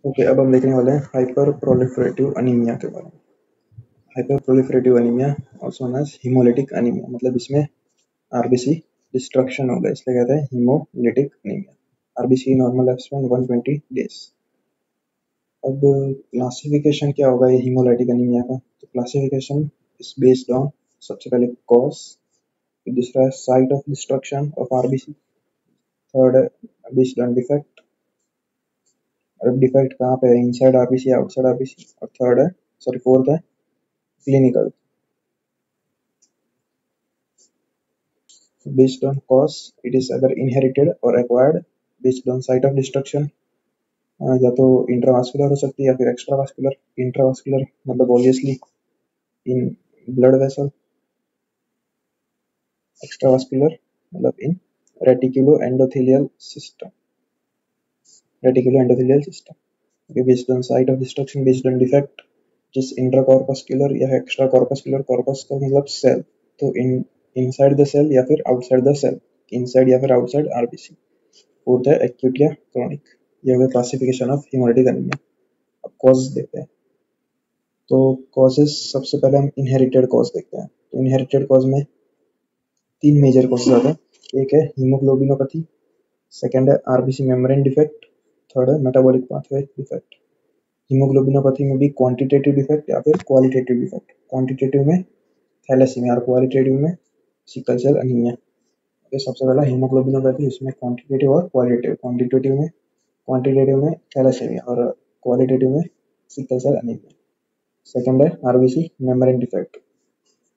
Okay, अब हम देखने वाले हैं हाइपर प्रोलिफरेटिव अनीमिया के बारे में। Hyper proliferative anaemia also known as haemolytic anaemia, मतलब इसमें आरबीसी डिस्ट्रक्शन होगा, इसलिए कहते हैं haemolytic anaemia. RBC normal life span 120 days. अब क्लासिफिकेशन क्या होगा ये हीमोलाइटिक अनीमिया का? तो क्लासिफिकेशन इज बेस्ड ऑन, सबसे पहले कॉज, दूसरा है site of destruction of RBC, third है बेस्ड ऑन डिफेक्ट, और डिफेक्ट कहाँ पे है, इनसाइड आरबीसी आउटसाइड आरबीसी, और थर्ड है सॉरी फोर्थ है clinical. Based on cause, it is either inherited or acquired. Based on site of destruction, या तो इंट्रावास्कुलर हो सकती है या फिर एक्स्ट्रावास्कुलर। इंट्रावास्कुलर मतलब obviously in blood vessel, extravascular मतलब in reticuloendothelial system, reticuloendothelial system. Okay, based on site of destruction, based on defect, जिस इंट्राकॉर्पस्कुलर या एक्स्ट्रा कॉर्पस्कुलर, कॉर्पस का मतलब सेल, तो इन इनसाइड द सेल या फिर outside the cell, inside या फिर आउटसाइड आरबीसी। फोर्थ है एक्यूट या क्रॉनिक। ये हो गया क्लासिफिकेशन ऑफ हीमोलिटिक अनीमिया। अब कॉज देखते हैं। तो कॉजेस, सबसे पहले हम इनहेरिटेड कॉज देखते हैं। तो इनहेरिटेड कॉज में तीन मेजर कॉजेज आते हैं। एक है हीमोग्लोबिनोपैथी, सेकंड है आरबीसी मेम्ब्रेन डिफेक्ट, थर्ड है मेटाबॉलिक पाथवे डिफेक्ट। हीमोग्लोबिनोपैथी में भी क्वांटिटेटिव डिफेक्ट या फिर क्वालिटेटिव डिफेक्ट। क्वांटिटेटिव में थैलेसीमिया और क्वालिटेटिव में सिकल सेल अनीमिया। तो सबसे पहला हीमोग्लोबिनोपैथी, इसमें क्वांटिटेटिव और क्वालिटेटिव। क्वांटिटेटिव में थैलेसीमिया और क्वालिटेटिव में सिकल सेल अनीमिया। सेकंड है आरबीसी मेम्ब्रेन डिफेक्ट,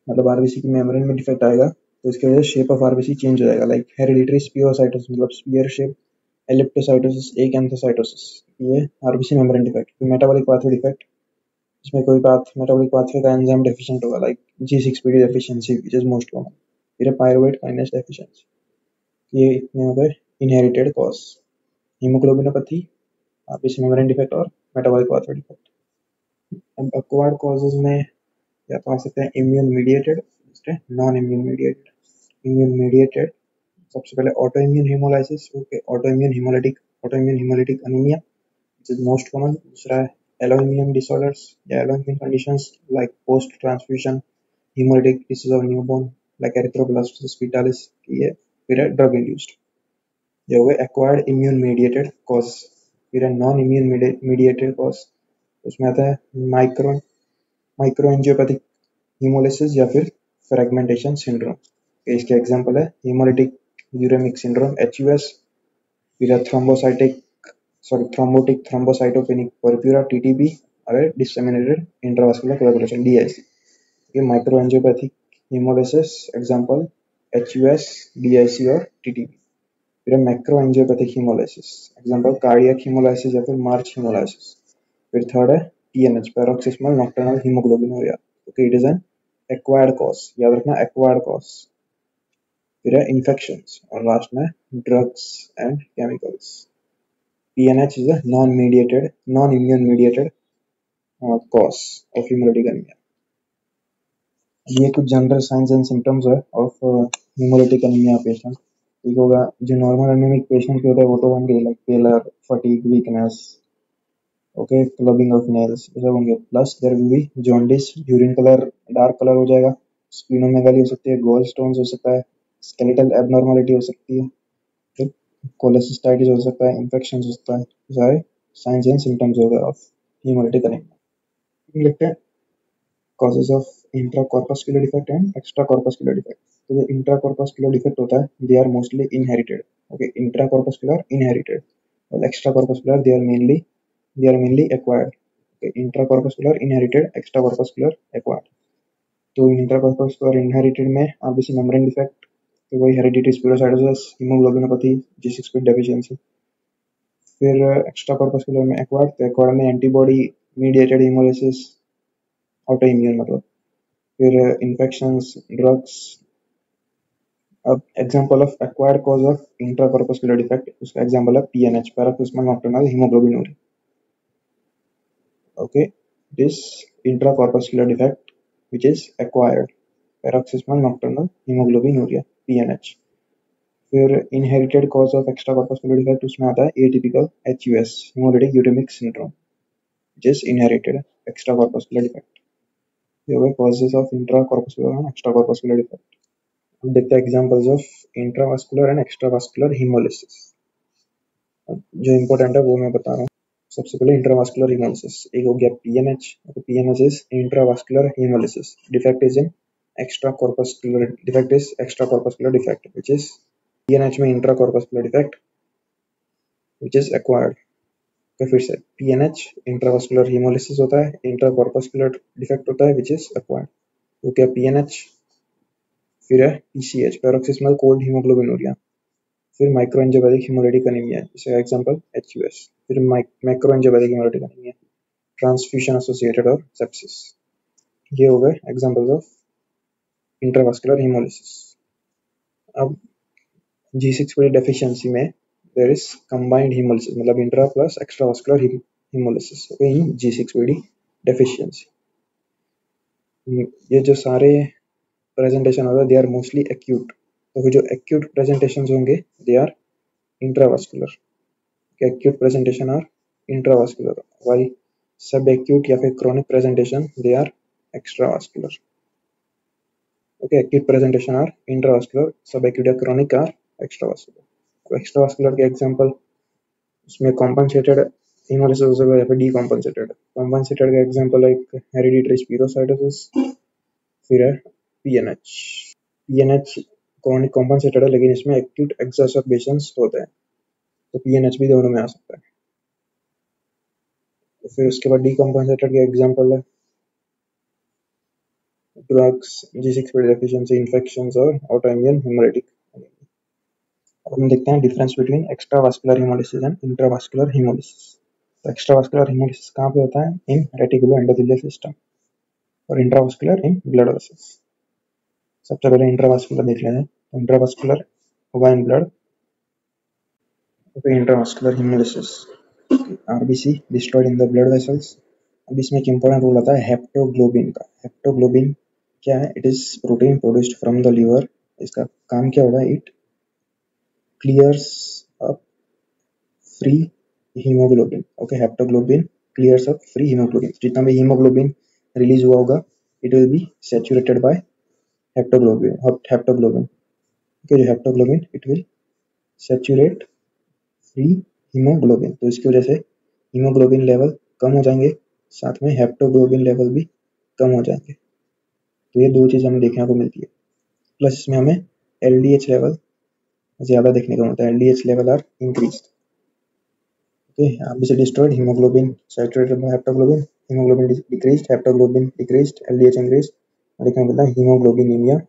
मतलब आरबीसी की मेम्ब्रेन में डिफेक्ट आएगा तो इसकी वजह से शेप ऑफ आरबीसी चेंज हो जाएगा, लाइक हेरिडिटरी स्पियोसाइटोसिस, मतलब स्पीयर शेप, एलिप्टोसाइटोसिस, एकेंथोसाइटोसिस। ये RBC membrane defect. Metabolic pathway defect, इसमें कोई मेटाबॉलिक पाथवे का एंजाइम डेफिशिएंट होगा, like G6PD deficiency which is most common. फिर पायरुवेट काइनेस डेफिशिएंसी। ये इतने हो गए inherited cause, haemoglobinopathy, RBC membrane defect और मेटाबॉलिक पाथवे डिफेक्ट। अब एक्वायर्ड कॉजेज में या तो आ सकते हैं immune mediated, non immune mediated. Immune mediated, सबसे पहले autoimmune haemolysis, okay, autoimmune haemolytic anaemia which is most common. दूसरा है एलो इम्यून डिसऑर्डर्स या allo immune conditions like post transfusion hemolytic disease of newborn like erythroblastosis fetalis। ये फिर है drug induced. ये हो गए एक्वायर्ड इम्यून मीडिएटेड कॉज। फिर है नॉन इम्यून मीडिएटेड कॉज, उसमें आता है माइक्रोएंजियोपैथिक हीमोलिसिस या फिर फ्रेगमेंटेशन सिंड्रोम। इसके एग्जांपल है हीमोलिटिक यूरेमिक सिंड्रोम HUS, फिर है थ्रोम्बोटिक थ्रोम्बोसाइटोपेनिक परप्यूरा TTP, और डिसेमिनेटेड इंट्रावास्कुलर कोagulation DIC। ये माइक्रोएंजियोपैथिक हीमोलिसिस एग्जांपल HUS, DIC और TTP। फिर मैक्रोएंजियोपैथिक हीमोलाइसिस एग्जांपल कार्डियक हीमोलाइसिस या फिर मार्च हीमोलाइसिस। फिर थर्ड है PNH, paroxysmal nocturnal haemoglobinuria. Okay, it is an acquired cause, याद रखना एक्वायर्ड कॉज। फिर है इन्फेक्शंस और लास्ट में drugs and chemicals. PNH is a non immune cause of hemolytic anemia। ये कुछ जनरल साइंस एंड सिम्टम्स है ऑफ hemolytic anemia पेशेंट। ठीक होगा, जो नॉर्मल एनीमिक पेशेंट के होता है वो तो होंगे, like pallor, fatigue, weakness, okay, clubbing of nails, ये सब होंगे। Plus there will be jaundice, urine colour dark colour हो जाएगा, स्प्लीनोमेगाली हो सकती है, गॉल स्टोन्स हो सकता है, स्केलेटल एबनॉर्मलिटी हो सकती है, फिर कोलेसिस्टाइटिस हो सकता है, इन्फेक्शन हो सकता है। सारे साइंस एंड सिम्टम्स हो गए ऑफ hemolytic anemia। लिखते हैं causes of intracorpuscular defect and extracorpuscular defect। तो जो intracorpuscular defect होता है they are mostly inherited, okay, intracorpuscular inherited, और extracorpuscular they are mainly acquired, okay, intracorpuscular inherited, extracorpuscular acquired। तो intracorpuscular inherited में RBC membrane defect, तो वही heredity स्पिरोसाइटोसिस, haemoglobinopathy, G6PD deficiency. फिर एक्स्ट्राकॉर्पस्कुलर में एक्वायर्ड, तो एक्वायर्ड में antibody mediated haemolysis, autoimmune मतलब। फिर इन्फेक्शंस, ड्रग्स। अब example of acquired cause of intracorpuscular defect, उसका एग्जांपल है PNH, paroxysmal nocturnal haemoglobinuria. Okay, this intracorpuscular defect which is acquired, paroxysmal nocturnal hemoglobinuria PNH। फिर inherited cause of extracorpuscular defect उसमें आता है atypical HUS haemolytic uraemic syndrome जिस inherited extracorpuscular defect. ये हो गए causes of intracorpuscular and extracorpuscular defect. अब देखते हैं examples of intravascular and extravascular haemolysis. जो इंपॉर्टेंट है वो मैं बता रहा हूँ। सबसे पहले इंट्रावास्कुलर हेमोलिसिस, एक हो गया PNH। PNH is intravascular haemolysis, defect is in extra corpuscular, defect is extra corpuscular defect which is PNH में intra corpuscular defect which is acquired. तो फिर से PNH इंट्रावास्कुलर हेमोलिसिस होता है, इंट्रा कॉर्पस्कुलर डिफेक्ट होता है व्हिच इज एक्वायर्ड। तो क्या PNH, फिर है PCH पैरोक्सिस्मल कोल्ड हीमोग्लोबिनूरिया, फिर माइक्रोएंजियोपैथिक हेमोलिटिक एनीमिया, इसका एग्जांपल HUS, फिर मैक्रोएंजियोपैथिक हेमोलिटिक एनीमिया, ट्रांसफ्यूजन एसोसिएटेड और सेप्सिस। ये हो गए एग्जांपल्स ऑफ इंट्रावास्कुलर हेमोलिसिस। अब G6PD डेफिशिएंसी में देयर इज कंबाइंड हेमोलिसिस, मतलब इंट्रा प्लस एक्स्ट्रावास्कुलर हेमोलिसिस इन G6PD डेफिशिएंसी। ये जो सारे प्रेजेंटेशन होगा दे आर मोस्टली एक्यूट, तो जो एक्यूट प्रेजेंटेशन होंगे they are intravascular, acute presentation are intravascular, while subacute या फिर chronic presentation they are extravascular. Okay, acute presentation are intravascular, subacute या chronic are extravascular. तो extravascular के example उसमें compensated hemolysis हो सकता है या फिर decompensated। compensated का example है एक hereditary spherocytosis, फिर है PNH। PNH chronic compensated है लेकिन इसमें acute exacerbations होते हैं, तो PNH भी दोनों में आ सकता है। फिर उसके बाद डीकम्पेंसेटेड का एग्जांपल है ड्रग्स, G6PD डेफिशिएंसी, इन्फेक्शंस और ऑटोइम्यून हेमोलिटिक। अब हम देखते हैं difference between extravascular haemolysis and intravascular haemolysis. तो एक्स्ट्रावास्कुलर हेमोलिसिस कहाँ पे होता है? इन रेटिकुलो एंडोथेलियल सिस्टम, और इंट्रावास्कुलर इन ब्लड वेसल्स। सबसे पहले इंट्रावास्कुलर देख लेते हैं। इंट्रावास्कुलर होगा in blood, intravascular haemolysis RBC destroyed in the blood vessels. अब इसमें एक इंपॉर्टेंट रोल आता है हेप्टोग्लोबिन का। हेप्टोग्लोबिन क्या है? It is protein produced from the liver. इसका काम क्या होगा? It clears up free haemoglobin. Okay, haptoglobin clears up free haemoglobin. जितना भी हीमोग्लोबिन रिलीज हुआ होगा it will be saturated by haptoglobin. Okay, जो haptoglobin it will saturate free haemoglobin, तो इसकी वजह से हीमोग्लोबिन लेवल कम हो जाएंगे, साथ में हेप्टोग्लोबिन लेवल भी कम हो जाएंगे। तो ये दो चीज़ हमें देखने को मिलती है। प्लस इसमें हमें LDH लेवल ज़्यादा देखने को मिलता है, LDH level are increase. Okay, RBC destroyed, haemoglobin saturated by haptoglobin, haemoglobin decreased, haptoglobin decreased, LDH increased, देखने को मिलता है हीमोग्लोबिनीमिया।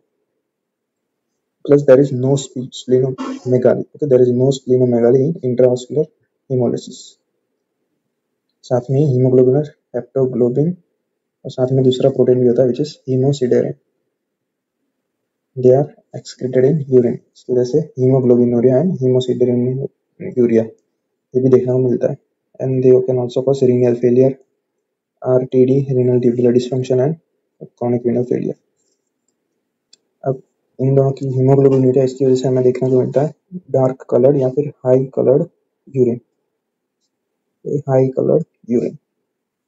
Plus there is no splenomegaly. Okay, there is no splenomegaly in intravascular hemolysis. साथ में हीमोग्लोबिन, हेप्टोग्लोबिन और साथ में दूसरा प्रोटीन भी होता है which is haemosiderin. They are excreted in urine. इसकी वजह से हीमोग्लोबिनूरिया एंड हीमोसिडेरिन यूरिया ये भी देखने को मिलता है। And they can also cause renal failure, RTD, renal tubular dysfunction and chronic renal failure. अब इन दोनों की हीमोग्लोबिनूरिया इसकी वजह से हमें देखने को मिलता है डार्क कलर्ड या फिर high coloured urine. High coloured urine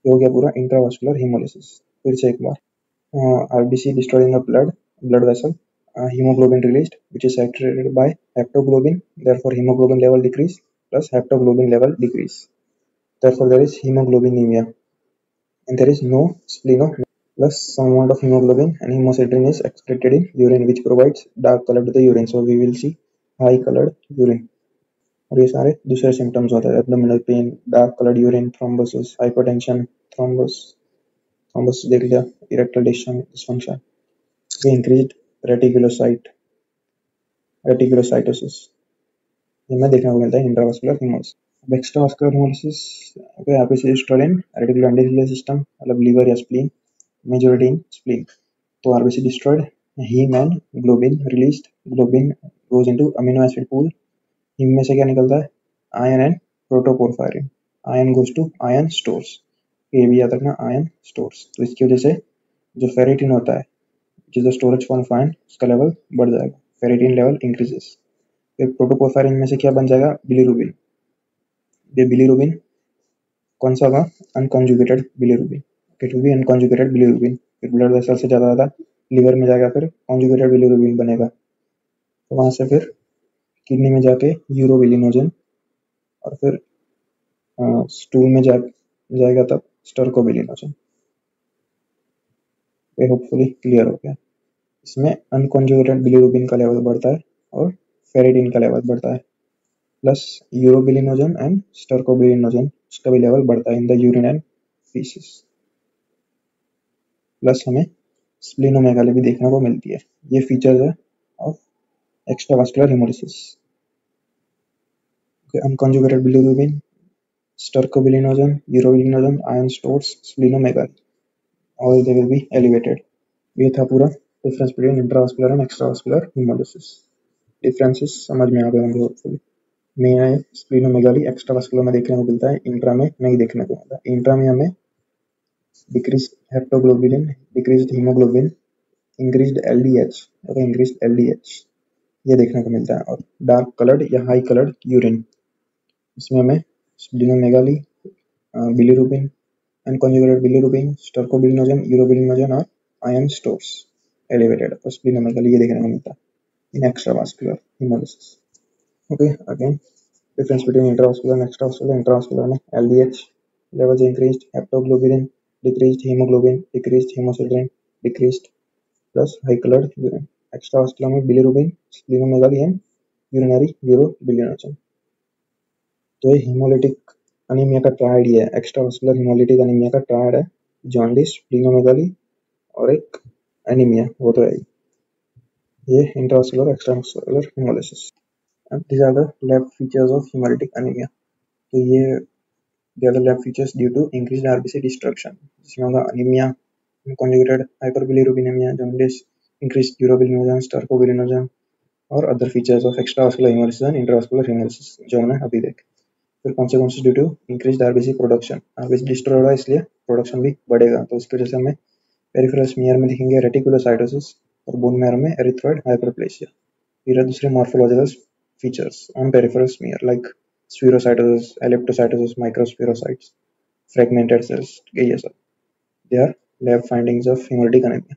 हो गया पूरा इंट्रावास्कुलर हेमोलिसिस। फिर से एक बार, RBC destroyed in the blood vessel, hemoglobin released which is saturated by haptoglobin, therefore hemoglobin level decrease, plus haptoglobin level decrease, therefore there is hemoglobinemia, and there is no splenomegaly, plus some amount of hemoglobin and hemosiderin is excreted in urine which provides dark color to the urine, so we will see high colored urine। और ये सारे दूसरे symptoms होते हैं, abdominal pain, dark coloured urine, thrombosis, hypertension, thrombus देख लिया, erectile dysfunction, increased reticulocytosis, ये में देखने को मिलता है इंट्रावास्कुलर हेमोलिसिस। अब एक्स्ट्रावास्कुलर हेमोलिसिस यहाँ पे destroyed in reticuloendothelial system, मतलब लीवर या स्प्लीन, मेजॉरिटी इन स्प्लीन। तो RBC destroyed, haem and globin released, globin goes into amino acid pool, haem में से क्या निकलता है? Iron and protoporphyrin, iron goes to iron stores, ये भी याद रखना, आयन स्टोर्स। तो इसकी वजह से जो फेरेटिन होता है जिस स्टोरेज फॉर्म फाइन उसका लेवल बढ़ जाएगा, फेरेटिन लेवल इंक्रीजेस। प्रोटोपोरफायरिन में से क्या बन जाएगा, बिलीरुबिन। ये बिलीरुबिन कौन सा होगा, unconjugated bilirubin, it will B unconjugated bilirubin. फिर ब्लड वेसल से ज़्यादा लीवर में जाएगा, फिर कॉन्जुगेटेड बिलीरुबिन बनेगा, तो वहाँ से फिर किडनी में जाके यूरोबिलिनोजन, और फिर स्टूल में जाएगा तब स्टर्कोबिलिनोजन। ये होपफुली क्लियर हो गया। इसमें अनकॉन्जुगेटेड बिलीरुबिन का लेवल बढ़ता है और फेरिटिन का लेवल बढ़ता है, प्लस यूरोबिलिनोजन एंड स्टर्कोबिलिनोजन उसका भी लेवल बढ़ता है in the urine and faeces. Plus हमें स्प्लीनोमेगाली भी देखने को मिलती है। ये फीचर्स है of extravascular haemolysis. Unconjugated bilirubin, stercobilinogen, urobilinogen, iron stores, splenomegaly, all they will be elevated। ये था पूरा difference between intravascular and extravascular haemolysis. Differences समझ में आ गए होंगे होपफुली। में है स्प्लीनोमेगाली एक्स्ट्रावास्कुलर में देखने को मिलता है, इंट्रा में नहीं देखने को मिलता। इंट्रा में हमें decrease haptoglobin, decrease haemoglobin, increased LDH और इंक्रीज्ड एलडीएच ये देखने को मिलता है, और डार्क कलर्ड या हाई कलर्ड यूरिन, इसमें हमें splenomegaly, bilirubin, unconjugated bilirubin, stercobilinogen, urobilinogen और आयरन स्टोर्स एलिवेटेड और स्प्लीनोमेगाली ये देखने को मिलता है in extravascular haemolysis. Okay, again difference between intravascular and extravascular. Intravascular में LDH levels increased, haptoglobin decreased, hemoglobin decreased, hemoglobin decreased, plus high colored urine। Extravascular में bilirubin, splenomegaly and urinary urobilinogen. तो ये haemolytic anaemia का triad ही है, extravascular haemolytic anaemia का triad है, jaundice, splenomegaly और एक एनीमिया, वो तो है ही। ये intravascular extravascular haemolysis. These are the lab features of hemolytic anemia। तो ये they are the lab features due to increased RBC destruction, जिसमें होगा anemia, conjugated hyperbilirubinemia, jaundice, increased urobilinogen, stercobilinogen और other features of extravascular hemolysis and intravascular hemolysis जो हमने अभी देखे। फिर consequences due to increased RBC production, RBC destroy होगा इसलिए प्रोडक्शन भी बढ़ेगा, तो इसकी वजह से हमें पेरिफेरल स्मीयर में दिखेंगे रेटिकुलोसाइटोसिस और बोन मैरो में एरिथ्रॉइड हाइपरप्लेसिया। फिर दूसरे morphological features on peripheral smear like spherocytosis, elliptocytosis, microspherocytes, fragmented cells, ये सब they are lab findings of hemolytic anemia।